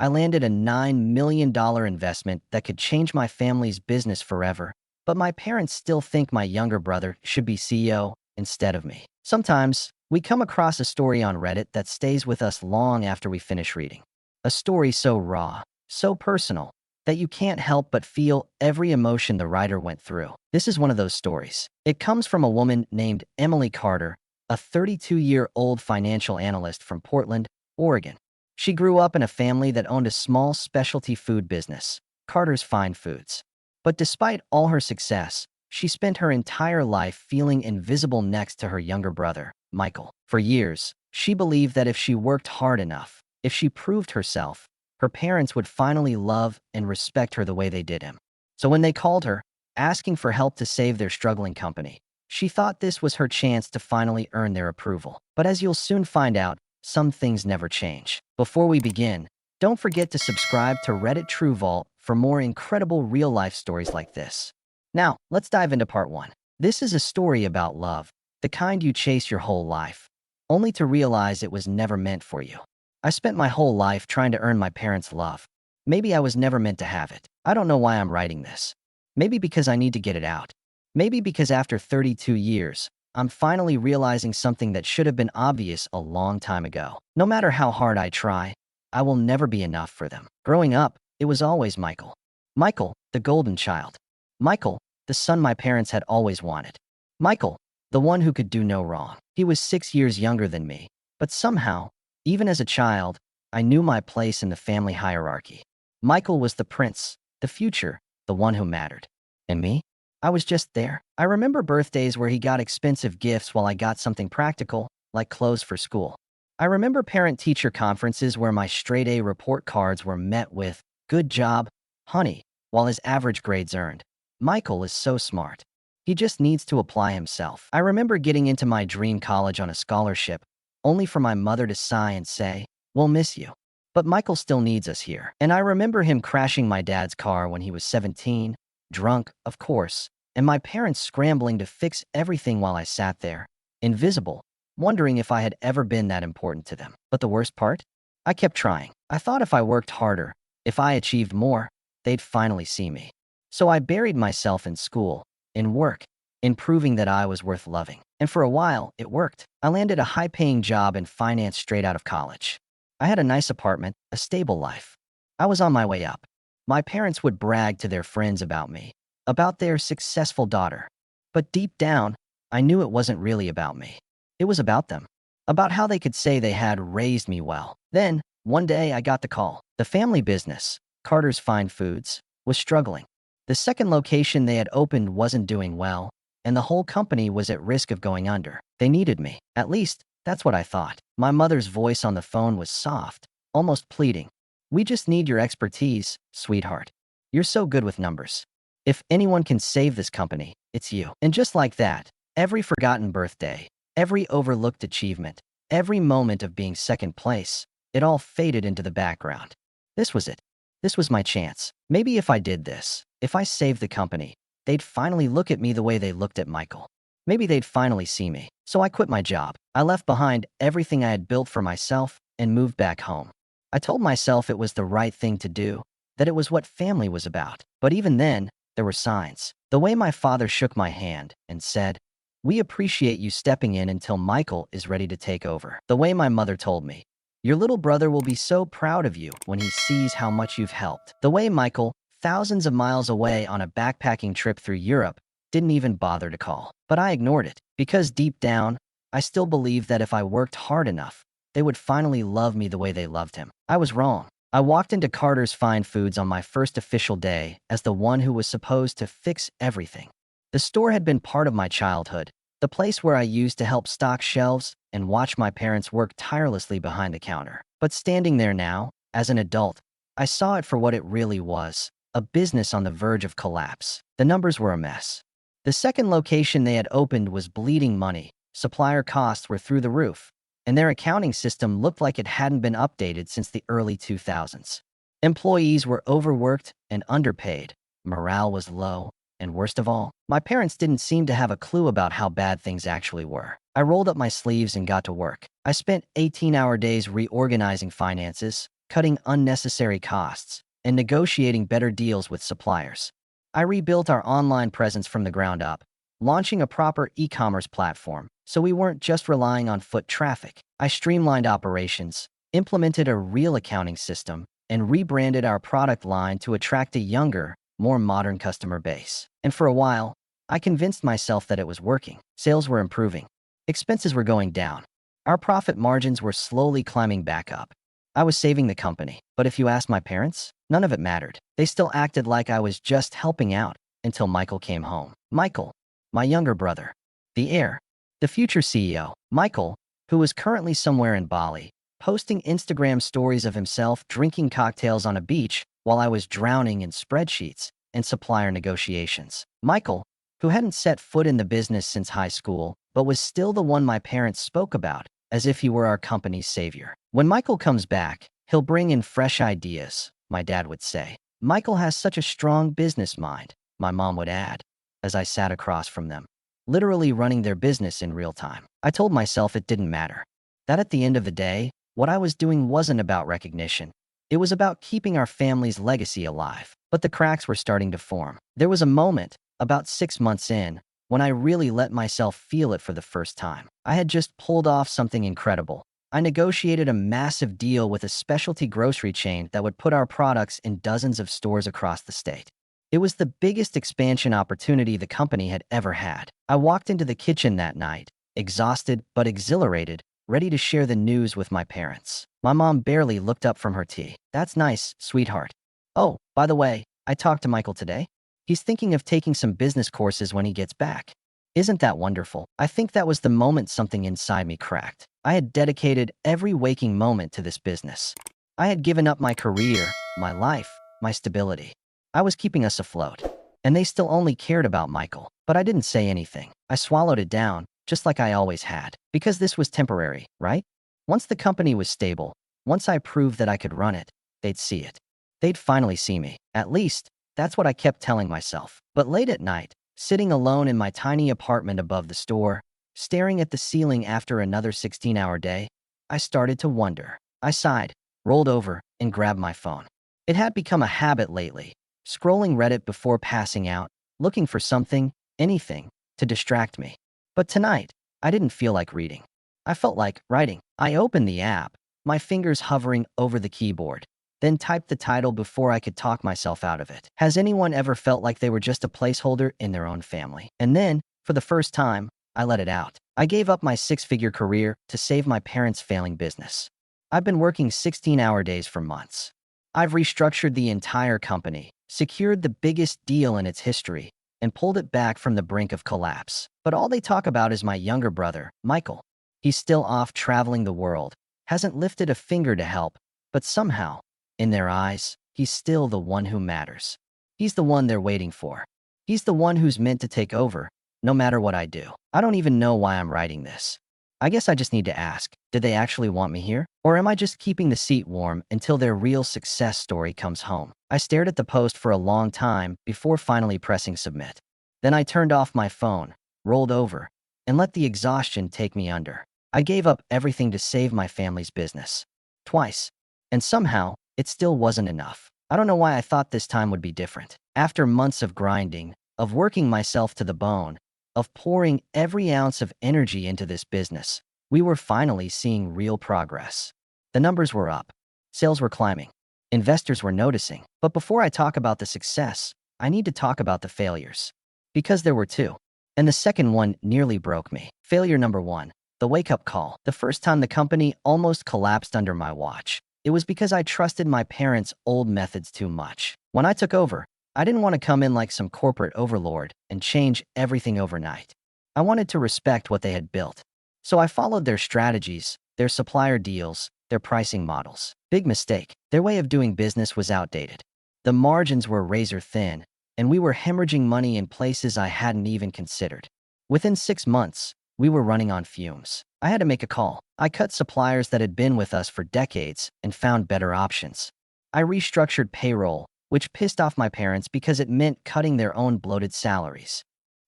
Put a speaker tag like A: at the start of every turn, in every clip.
A: I landed a $9 million investment that could change my family's business forever, but my parents still think my younger brother should be CEO instead of me. Sometimes, we come across a story on Reddit that stays with us long after we finish reading. A story so raw, so personal, that you can't help but feel every emotion the writer went through. This is one of those stories. It comes from a woman named Emily Carter, a 32-year-old financial analyst from Portland, Oregon. She grew up in a family that owned a small specialty food business, Carter's Fine Foods. But despite all her success, she spent her entire life feeling invisible next to her younger brother, Michael. For years, she believed that if she worked hard enough, if she proved herself, her parents would finally love and respect her the way they did him. So when they called her, asking for help to save their struggling company, she thought this was her chance to finally earn their approval. But as you'll soon find out, some things never change. Before we begin, don't forget to subscribe to Reddit True Vault for more incredible real-life stories like this. Now, let's dive into part 1. This is a story about love, the kind you chase your whole life, only to realize it was never meant for you. I spent my whole life trying to earn my parents' love. Maybe I was never meant to have it. I don't know why I'm writing this. Maybe because I need to get it out. Maybe because after 32 years, I'm finally realizing something that should have been obvious a long time ago. No matter how hard I try, I will never be enough for them. Growing up, it was always Michael. Michael, the golden child. Michael, the son my parents had always wanted. Michael, the one who could do no wrong. He was 6 years younger than me, but somehow, even as a child, I knew my place in the family hierarchy. Michael was the prince, the future, the one who mattered. And me? I was just there. I remember birthdays where he got expensive gifts while I got something practical, like clothes for school. I remember parent-teacher conferences where my straight-A report cards were met with, "Good job, honey," while his average grades earned. Michael is so smart. He just needs to apply himself. I remember getting into my dream college on a scholarship, only for my mother to sigh and say, "We'll miss you. But Michael still needs us here." And I remember him crashing my dad's car when he was 17, drunk, of course, and my parents scrambling to fix everything while I sat there, invisible, wondering if I had ever been that important to them. But the worst part? I kept trying. I thought if I worked harder, if I achieved more, they'd finally see me. So I buried myself in school, in work, in proving that I was worth loving. And for a while, it worked. I landed a high-paying job in finance straight out of college. I had a nice apartment, a stable life. I was on my way up. My parents would brag to their friends about me, about their successful daughter. But deep down, I knew it wasn't really about me. It was about them, about how they could say they had raised me well. Then, one day I got the call. The family business, Carter's Fine Foods, was struggling. The second location they had opened wasn't doing well, and the whole company was at risk of going under. They needed me. At least, that's what I thought. My mother's voice on the phone was soft, almost pleading. "We just need your expertise, sweetheart. You're so good with numbers. If anyone can save this company, it's you." And just like that, every forgotten birthday, every overlooked achievement, every moment of being second place, it all faded into the background. This was it. This was my chance. Maybe if I did this, if I saved the company, they'd finally look at me the way they looked at Michael. Maybe they'd finally see me. So I quit my job. I left behind everything I had built for myself and moved back home. I told myself it was the right thing to do, that it was what family was about. But even then, there were signs. The way my father shook my hand and said, "We appreciate you stepping in until Michael is ready to take over." The way my mother told me, "Your little brother will be so proud of you when he sees how much you've helped." The way Michael, thousands of miles away on a backpacking trip through Europe, didn't even bother to call. But I ignored it, because deep down, I still believed that if I worked hard enough, they would finally love me the way they loved him. I was wrong. I walked into Carter's Fine Foods on my first official day as the one who was supposed to fix everything. The store had been part of my childhood, the place where I used to help stock shelves and watch my parents work tirelessly behind the counter. But standing there now, as an adult, I saw it for what it really was, a business on the verge of collapse. The numbers were a mess. The second location they had opened was bleeding money, supplier costs were through the roof, and their accounting system looked like it hadn't been updated since the early 2000s. Employees were overworked and underpaid, morale was low, and worst of all, my parents didn't seem to have a clue about how bad things actually were. I rolled up my sleeves and got to work. I spent 18-hour days reorganizing finances, cutting unnecessary costs, and negotiating better deals with suppliers. I rebuilt our online presence from the ground up, launching a proper e-commerce platform, so we weren't just relying on foot traffic. I streamlined operations, implemented a real accounting system, and rebranded our product line to attract a younger, more modern customer base. And for a while, I convinced myself that it was working. Sales were improving. Expenses were going down. Our profit margins were slowly climbing back up. I was saving the company, but if you asked my parents, none of it mattered. They still acted like I was just helping out until Michael came home. Michael, my younger brother, the heir, the future CEO. Michael, who was currently somewhere in Bali, posting Instagram stories of himself drinking cocktails on a beach while I was drowning in spreadsheets and supplier negotiations. Michael, who hadn't set foot in the business since high school, but was still the one my parents spoke about as if he were our company's savior. When Michael comes back, he'll bring in fresh ideas, my dad would say. Michael has such a strong business mind, my mom would add, as I sat across from them, literally running their business in real time. I told myself it didn't matter, that at the end of the day, what I was doing wasn't about recognition. It was about keeping our family's legacy alive. But the cracks were starting to form. There was a moment, about 6 months in, when I really let myself feel it for the first time. I had just pulled off something incredible. I negotiated a massive deal with a specialty grocery chain that would put our products in dozens of stores across the state. It was the biggest expansion opportunity the company had ever had. I walked into the kitchen that night, exhausted but exhilarated, ready to share the news with my parents. My mom barely looked up from her tea. "That's nice, sweetheart. Oh, by the way, I talked to Michael today. He's thinking of taking some business courses when he gets back. Isn't that wonderful?" I think that was the moment something inside me cracked. I had dedicated every waking moment to this business. I had given up my career, my life, my stability. I was keeping us afloat. And they still only cared about Michael. But I didn't say anything. I swallowed it down, just like I always had. Because this was temporary, right? Once the company was stable, once I proved that I could run it, they'd see it. They'd finally see me. At least, that's what I kept telling myself. But late at night, sitting alone in my tiny apartment above the store, staring at the ceiling after another 16-hour day, I started to wonder. I sighed, rolled over, and grabbed my phone. It had become a habit lately, scrolling Reddit before passing out, looking for something, anything, to distract me. But tonight, I didn't feel like reading. I felt like writing. I opened the app, my fingers hovering over the keyboard, then typed the title before I could talk myself out of it. Has anyone ever felt like they were just a placeholder in their own family? And then, for the first time, I let it out. I gave up my 6-figure career to save my parents' failing business. I've been working 16-hour days for months. I've restructured the entire company, secured the biggest deal in its history, and pulled it back from the brink of collapse. But all they talk about is my younger brother, Michael. He's still off traveling the world, hasn't lifted a finger to help, but somehow, in their eyes, he's still the one who matters. He's the one they're waiting for. He's the one who's meant to take over, no matter what I do. I don't even know why I'm writing this. I guess I just need to ask, did they actually want me here? Or am I just keeping the seat warm until their real success story comes home? I stared at the post for a long time before finally pressing submit. Then I turned off my phone, rolled over, and let the exhaustion take me under. I gave up everything to save my family's business. Twice. And somehow, it still wasn't enough. I don't know why I thought this time would be different. After months of grinding, of working myself to the bone, of pouring every ounce of energy into this business, we were finally seeing real progress. The numbers were up. Sales were climbing. Investors were noticing. But before I talk about the success, I need to talk about the failures. Because there were two. And the second one nearly broke me. Failure number one, the wake-up call. The first time the company almost collapsed under my watch. It was because I trusted my parents' old methods too much. When I took over, I didn't want to come in like some corporate overlord and change everything overnight. I wanted to respect what they had built. So I followed their strategies, their supplier deals, their pricing models. Big mistake. Their way of doing business was outdated. The margins were razor thin, and we were hemorrhaging money in places I hadn't even considered. Within 6 months, we were running on fumes. I had to make a call. I cut suppliers that had been with us for decades and found better options. I restructured payroll, which pissed off my parents because it meant cutting their own bloated salaries.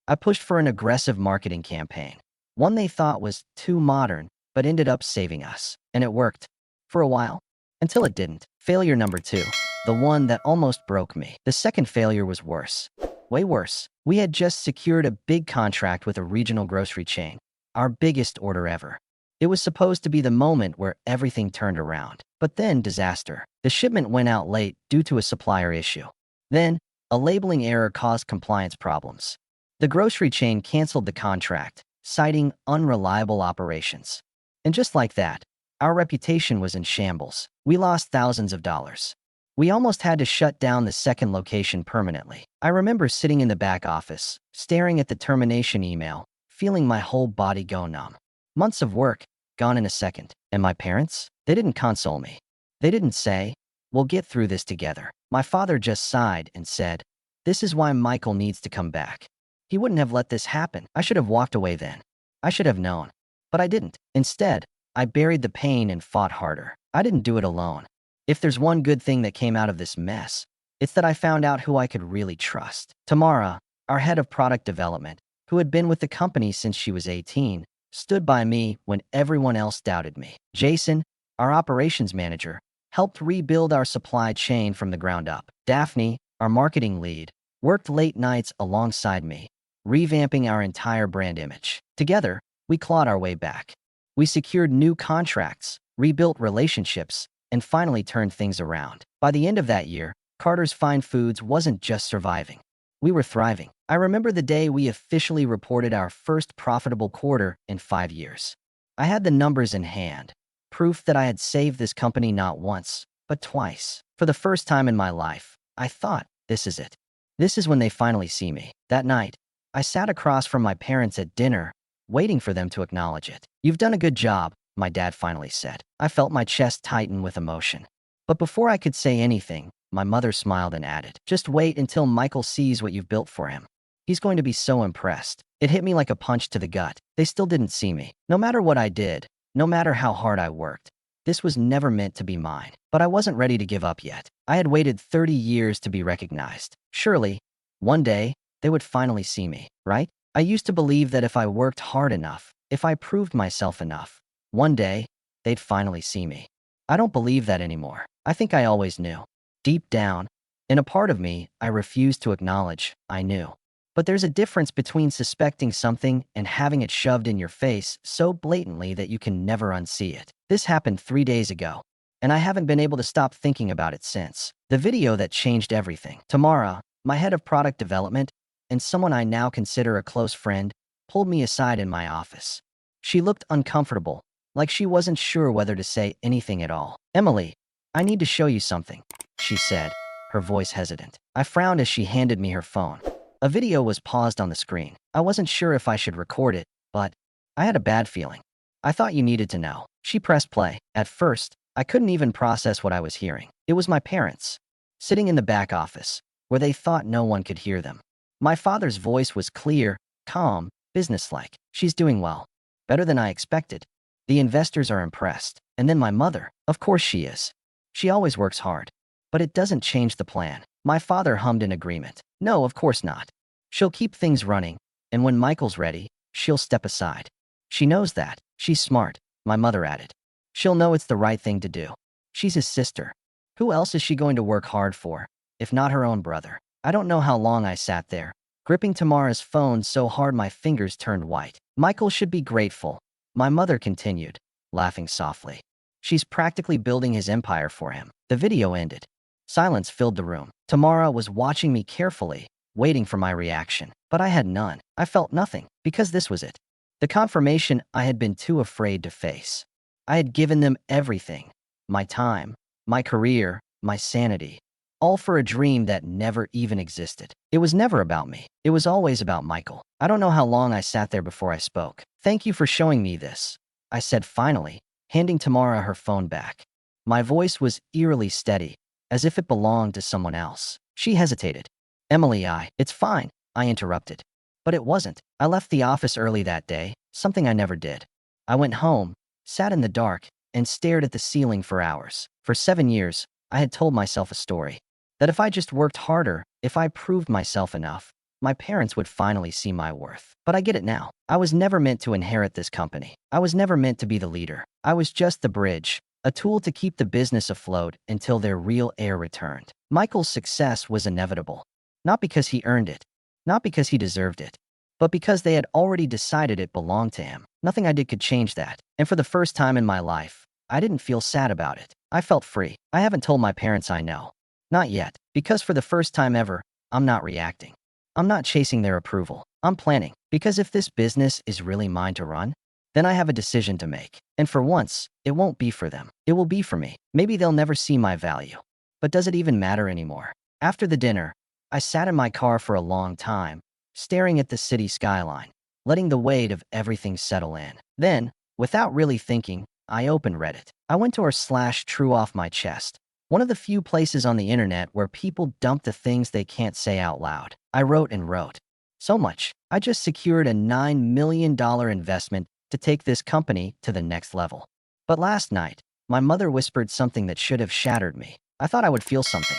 A: I pushed for an aggressive marketing campaign, one they thought was too modern, but ended up saving us. And it worked. For a while. Until it didn't. Failure number 2. The one that almost broke me. The second failure was worse. Way worse. We had just secured a big contract with a regional grocery chain. Our biggest order ever. It was supposed to be the moment where everything turned around. But then, disaster. The shipment went out late due to a supplier issue. Then, a labeling error caused compliance problems. The grocery chain canceled the contract, citing unreliable operations. And just like that, our reputation was in shambles. We lost thousands of dollars. We almost had to shut down the second location permanently. I remember sitting in the back office, staring at the termination email, feeling my whole body go numb. Months of work, gone in a second. And my parents? They didn't console me. They didn't say, "We'll get through this together." My father just sighed and said, "This is why Michael needs to come back." He wouldn't have let this happen. I should have walked away then. I should have known. But I didn't. Instead, I buried the pain and fought harder. I didn't do it alone. If there's one good thing that came out of this mess, it's that I found out who I could really trust. Tamara, our head of product development, who had been with the company since she was 18, stood by me when everyone else doubted me. Jason, our operations manager, helped rebuild our supply chain from the ground up. Daphne, our marketing lead, worked late nights alongside me, revamping our entire brand image. Together, we clawed our way back. We secured new contracts, rebuilt relationships, and finally turned things around. By the end of that year, Carter's Fine Foods wasn't just surviving. We were thriving. I remember the day we officially reported our first profitable quarter in 5 years. I had the numbers in hand, proof that I had saved this company not once, but twice. For the first time in my life, I thought, this is it. This is when they finally see me. That night, I sat across from my parents at dinner, waiting for them to acknowledge it. "You've done a good job," my dad finally said. I felt my chest tighten with emotion. But before I could say anything, my mother smiled and added, "Just wait until Michael sees what you've built for him. He's going to be so impressed." It hit me like a punch to the gut. They still didn't see me. No matter what I did, no matter how hard I worked, this was never meant to be mine. But I wasn't ready to give up yet. I had waited 30 years to be recognized. Surely, one day, they would finally see me, right? I used to believe that if I worked hard enough, if I proved myself enough, one day, they'd finally see me. I don't believe that anymore. I think I always knew. Deep down, in a part of me, I refused to acknowledge I knew. But there's a difference between suspecting something and having it shoved in your face so blatantly that you can never unsee it. This happened 3 days ago, and I haven't been able to stop thinking about it since. The video that changed everything. Tamara, my head of product development, and someone I now consider a close friend, pulled me aside in my office. She looked uncomfortable, like she wasn't sure whether to say anything at all. "Emily, I need to show you something," she said, her voice hesitant. I frowned as she handed me her phone. A video was paused on the screen. I wasn't sure if I should record it, but I had a bad feeling. "I thought you needed to know." She pressed play. At first, I couldn't even process what I was hearing. It was my parents, sitting in the back office, where they thought no one could hear them. My father's voice was clear, calm, businesslike. "She's doing well. Better than I expected. The investors are impressed." And then my mother. "Of course she is. She always works hard. But it doesn't change the plan." My father hummed in agreement. "No, of course not. She'll keep things running, and when Michael's ready, she'll step aside. She knows that. She's smart," my mother added. "She'll know it's the right thing to do. She's his sister. Who else is she going to work hard for, if not her own brother?" I don't know how long I sat there, gripping Tamara's phone so hard my fingers turned white. "Michael should be grateful," my mother continued, laughing softly. "She's practically building his empire for him." The video ended. Silence filled the room. Tamara was watching me carefully, waiting for my reaction. But I had none. I felt nothing, because this was it. The confirmation I had been too afraid to face. I had given them everything. My time, my career, my sanity. All for a dream that never even existed. It was never about me. It was always about Michael. I don't know how long I sat there before I spoke. "Thank you for showing me this," I said finally, handing Tamara her phone back. My voice was eerily steady, as if it belonged to someone else. She hesitated. "Emily, It's fine," I interrupted. But it wasn't. I left the office early that day, something I never did. I went home, sat in the dark, and stared at the ceiling for hours. For 7 years, I had told myself a story. That if I just worked harder, if I proved myself enough, my parents would finally see my worth. But I get it now. I was never meant to inherit this company. I was never meant to be the leader. I was just the bridge, a tool to keep the business afloat until their real heir returned. Michael's success was inevitable, not because he earned it, not because he deserved it, but because they had already decided it belonged to him. Nothing I did could change that. And for the first time in my life, I didn't feel sad about it. I felt free. I haven't told my parents I know. Not yet, because for the first time ever, I'm not reacting. I'm not chasing their approval. I'm planning, because if this business is really mine to run, then I have a decision to make. And for once, it won't be for them. It will be for me. Maybe they'll never see my value. But does it even matter anymore? After the dinner, I sat in my car for a long time, staring at the city skyline, letting the weight of everything settle in. Then, without really thinking, I opened Reddit. I went to r/true off my chest, one of the few places on the internet where people dump the things they can't say out loud. I wrote and wrote. So much. I just secured a $9 million investment to take this company to the next level. But last night, my mother whispered something that should have shattered me. I thought I would feel something.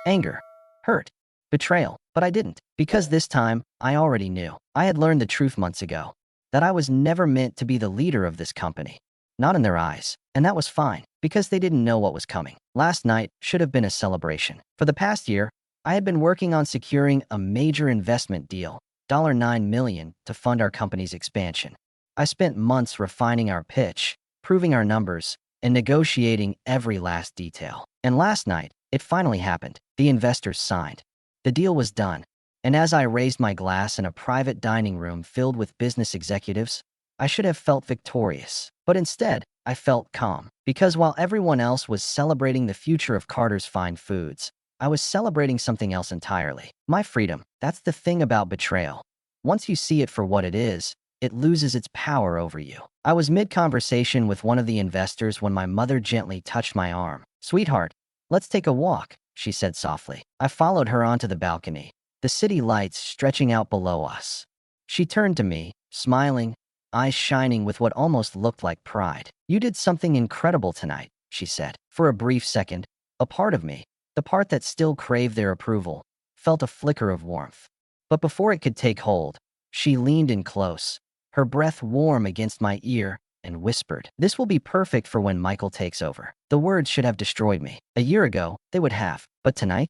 A: Anger. Hurt. Betrayal. But I didn't. Because this time, I already knew. I had learned the truth months ago. That I was never meant to be the leader of this company. Not in their eyes. And that was fine. Because they didn't know what was coming. Last night should have been a celebration. For the past year, I had been working on securing a major investment deal, $9 million, to fund our company's expansion. I spent months refining our pitch, proving our numbers, and negotiating every last detail. And last night, it finally happened. The investors signed. The deal was done. And as I raised my glass in a private dining room filled with business executives, I should have felt victorious. But instead, I felt calm. Because while everyone else was celebrating the future of Carter's Fine Foods, I was celebrating something else entirely. My freedom. That's the thing about betrayal. Once you see it for what it is, it loses its power over you. I was mid-conversation with one of the investors when my mother gently touched my arm. "Sweetheart, let's take a walk," she said softly. I followed her onto the balcony, the city lights stretching out below us. She turned to me, smiling, eyes shining with what almost looked like pride. "You did something incredible tonight," she said. For a brief second, a part of me, the part that still craved their approval, felt a flicker of warmth. But before it could take hold, she leaned in close, her breath warm against my ear, and whispered, "This will be perfect for when Michael takes over." The words should have destroyed me. A year ago, they would have. But tonight,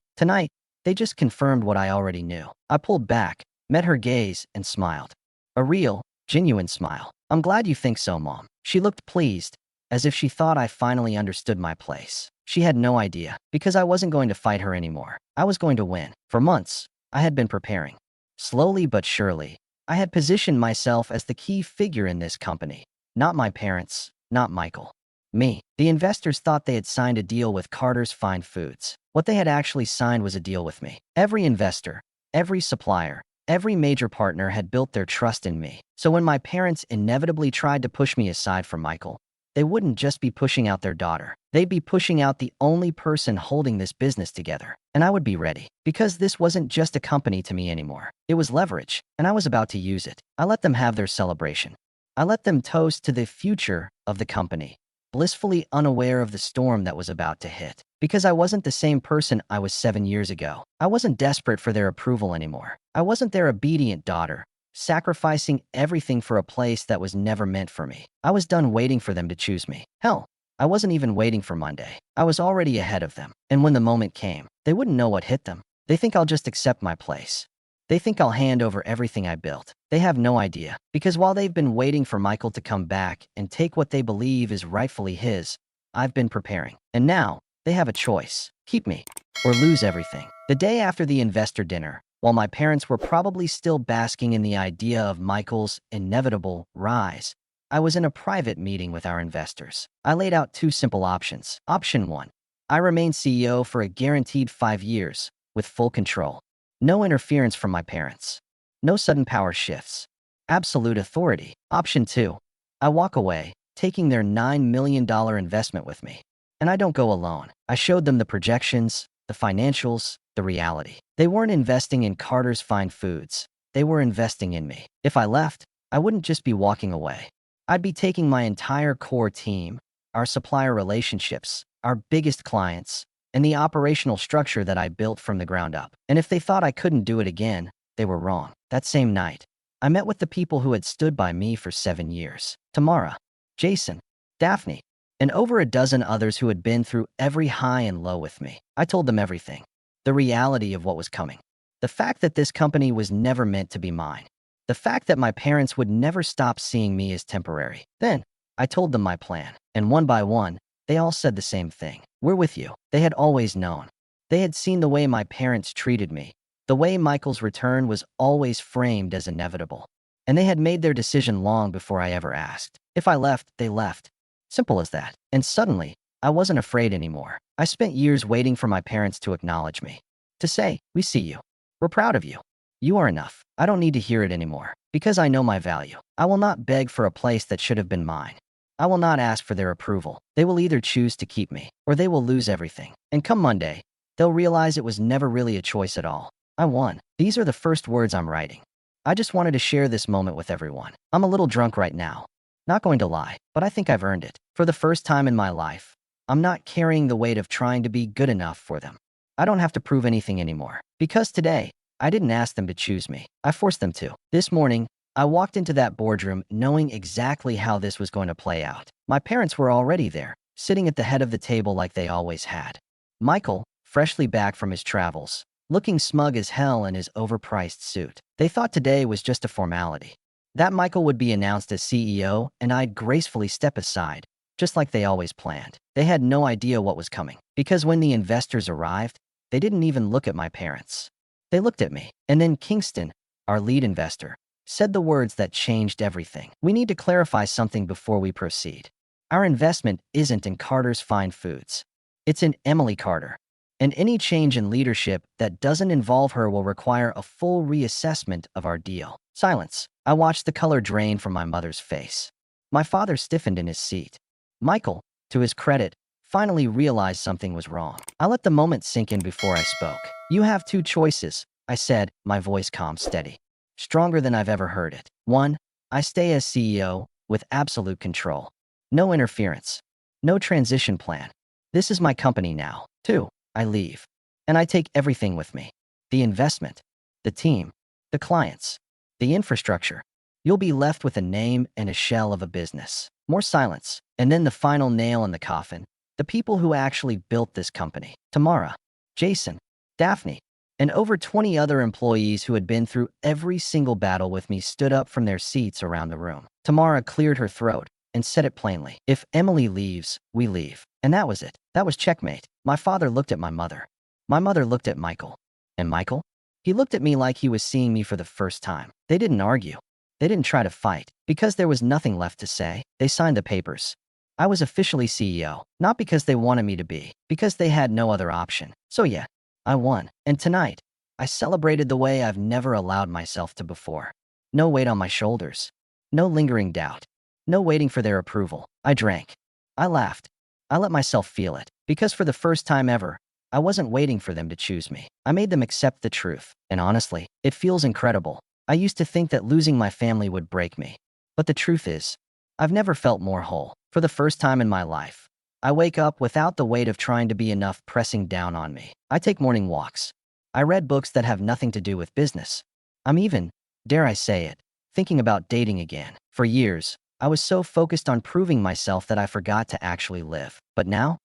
A: they just confirmed what I already knew. I pulled back, met her gaze, and smiled. A real, genuine smile. "I'm glad you think so, Mom." She looked pleased, as if she thought I finally understood my place. She had no idea, because I wasn't going to fight her anymore. I was going to win. For months, I had been preparing. Slowly but surely, I had positioned myself as the key figure in this company. Not my parents, not Michael. Me. The investors thought they had signed a deal with Carter's Fine Foods. What they had actually signed was a deal with me. Every investor, every supplier, every major partner had built their trust in me. So when my parents inevitably tried to push me aside from Michael, they wouldn't just be pushing out their daughter. They'd be pushing out the only person holding this business together. And I would be ready. Because this wasn't just a company to me anymore. It was leverage, and I was about to use it. I let them have their celebration. I let them toast to the future of the company, blissfully unaware of the storm that was about to hit. Because I wasn't the same person I was 7 years ago. I wasn't desperate for their approval anymore. I wasn't their obedient daughter, sacrificing everything for a place that was never meant for me. I was done waiting for them to choose me. Hell, I wasn't even waiting for Monday. I was already ahead of them. And when the moment came, they wouldn't know what hit them. They think I'll just accept my place. They think I'll hand over everything I built. They have no idea. Because while they've been waiting for Michael to come back and take what they believe is rightfully his, I've been preparing. And now, they have a choice. Keep me, or lose everything. The day after the investor dinner, while my parents were probably still basking in the idea of Michael's inevitable rise, I was in a private meeting with our investors. I laid out 2 simple options. Option 1, I remain CEO for a guaranteed 5 years, with full control. No interference from my parents. No sudden power shifts. Absolute authority. Option 2, I walk away, taking their $9 million investment with me. And I don't go alone. I showed them the projections, the financials, the reality. They weren't investing in Carter's Fine Foods. They were investing in me. If I left, I wouldn't just be walking away. I'd be taking my entire core team, our supplier relationships, our biggest clients, and the operational structure that I built from the ground up. And if they thought I couldn't do it again, they were wrong. That same night, I met with the people who had stood by me for 7 years. Tamara, Jason, Daphne. and over a dozen others who had been through every high and low with me. I told them everything. The reality of what was coming. The fact that this company was never meant to be mine. The fact that my parents would never stop seeing me as temporary. Then, I told them my plan, and one by one, they all said the same thing. We're with you. They had always known. They had seen the way my parents treated me, the way Michael's return was always framed as inevitable. And they had made their decision long before I ever asked. If I left, they left. Simple as that. And suddenly, I wasn't afraid anymore. I spent years waiting for my parents to acknowledge me. To say, we see you. We're proud of you. You are enough. I don't need to hear it anymore. Because I know my value. I will not beg for a place that should have been mine. I will not ask for their approval. They will either choose to keep me, or they will lose everything. And come Monday, they'll realize it was never really a choice at all. I won. These are the first words I'm writing. I just wanted to share this moment with everyone. I'm a little drunk right now. Not going to lie, but I think I've earned it. For the first time in my life, I'm not carrying the weight of trying to be good enough for them. I don't have to prove anything anymore. Because today, I didn't ask them to choose me. I forced them to. This morning, I walked into that boardroom knowing exactly how this was going to play out. My parents were already there, sitting at the head of the table like they always had. Michael, freshly back from his travels, looking smug as hell in his overpriced suit. They thought today was just a formality. That Michael would be announced as CEO and I'd gracefully step aside, just like they always planned. They had no idea what was coming, because when the investors arrived, they didn't even look at my parents. They looked at me, and then Kingston, our lead investor, said the words that changed everything. We need to clarify something before we proceed. Our investment isn't in Carter's Fine Foods. It's in Emily Carter. And any change in leadership that doesn't involve her will require a full reassessment of our deal. Silence. I watched the color drain from my mother's face. My father stiffened in his seat. Michael, to his credit, finally realized something was wrong. I let the moment sink in before I spoke. You have two choices, I said, my voice calm steady. Stronger than I've ever heard it. 1, I stay as CEO with absolute control. No interference. No transition plan. This is my company now. 2, I leave. And I take everything with me. The investment, the team, the clients, the infrastructure. You'll be left with a name and a shell of a business. More silence. And then the final nail in the coffin. The people who actually built this company. Tamara, Jason, Daphne, and over 20 other employees who had been through every single battle with me stood up from their seats around the room. Tamara cleared her throat and said it plainly. If Emily leaves, we leave. And that was it. That was checkmate. My father looked at my mother. My mother looked at Michael. And Michael? He looked at me like he was seeing me for the first time. They didn't argue. They didn't try to fight. Because there was nothing left to say, they signed the papers. I was officially CEO, not because they wanted me to be, because they had no other option. So yeah, I won. And tonight, I celebrated the way I've never allowed myself to before. No weight on my shoulders. No lingering doubt. No waiting for their approval. I drank. I laughed. I let myself feel it. Because for the first time ever, I wasn't waiting for them to choose me. I made them accept the truth. And honestly, it feels incredible. I used to think that losing my family would break me. But the truth is, I've never felt more whole. For the first time in my life, I wake up without the weight of trying to be enough pressing down on me. I take morning walks. I read books that have nothing to do with business. I'm even, dare I say it, thinking about dating again. For years, I was so focused on proving myself that I forgot to actually live. But now,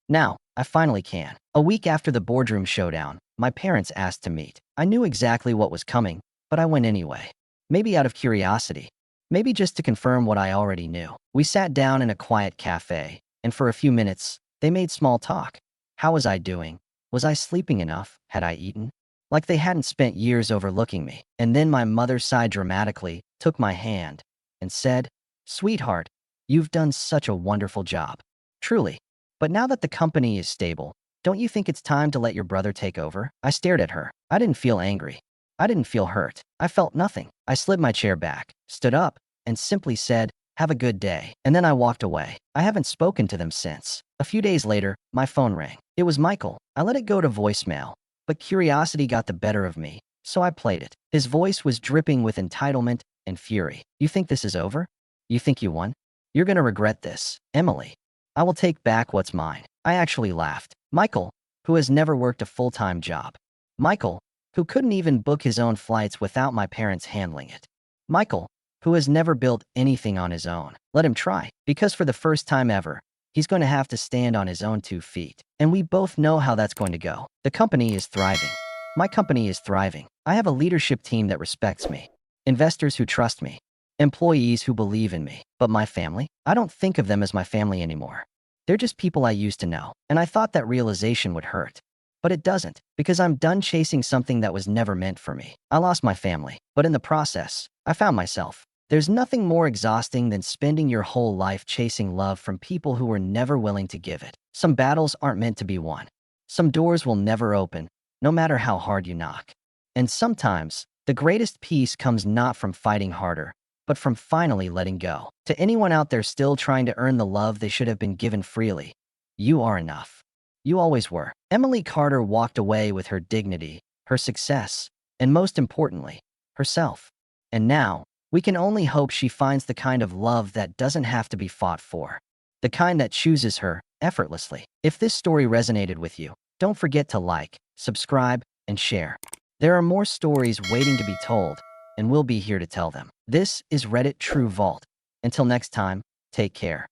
A: I finally can. A week after the boardroom showdown, my parents asked to meet. I knew exactly what was coming, but I went anyway. Maybe out of curiosity. Maybe just to confirm what I already knew. We sat down in a quiet cafe, and for a few minutes, they made small talk. How was I doing? Was I sleeping enough? Had I eaten? Like they hadn't spent years overlooking me. And then my mother sighed dramatically, took my hand, and said, "Sweetheart, you've done such a wonderful job. Truly. But now that the company is stable, don't you think it's time to let your brother take over?" I stared at her. I didn't feel angry. I didn't feel hurt. I felt nothing. I slid my chair back, stood up, and simply said, "Have a good day." And then I walked away. I haven't spoken to them since. A few days later, my phone rang. It was Michael. I let it go to voicemail, but curiosity got the better of me, so I played it. His voice was dripping with entitlement and fury. "You think this is over? You think you won? You're gonna regret this, Emily. I will take back what's mine." I actually laughed. Michael, who has never worked a full-time job. Michael, who couldn't even book his own flights without my parents handling it. Michael, who has never built anything on his own. Let him try. Because for the first time ever, He's going to have to stand on his own 2 feet. And we both know how that's going to go. The company is thriving. My company is thriving. I have a leadership team that respects me, investors who trust me, employees who believe in me. But my family? I don't think of them as my family anymore. They're just people I used to know. And I thought that realization would hurt. But it doesn't, because I'm done chasing something that was never meant for me. I lost my family, but in the process, I found myself. There's nothing more exhausting than spending your whole life chasing love from people who were never willing to give it. Some battles aren't meant to be won. Some doors will never open, no matter how hard you knock. And sometimes, the greatest peace comes not from fighting harder, but from finally letting go. To anyone out there still trying to earn the love they should have been given freely, you are enough. You always were. Emily Carter walked away with her dignity, her success, and most importantly, herself. And now, we can only hope she finds the kind of love that doesn't have to be fought for. The kind that chooses her effortlessly. If this story resonated with you, don't forget to like, subscribe, and share. There are more stories waiting to be told, and we'll be here to tell them. This is Reddit True Vault. Until next time, take care.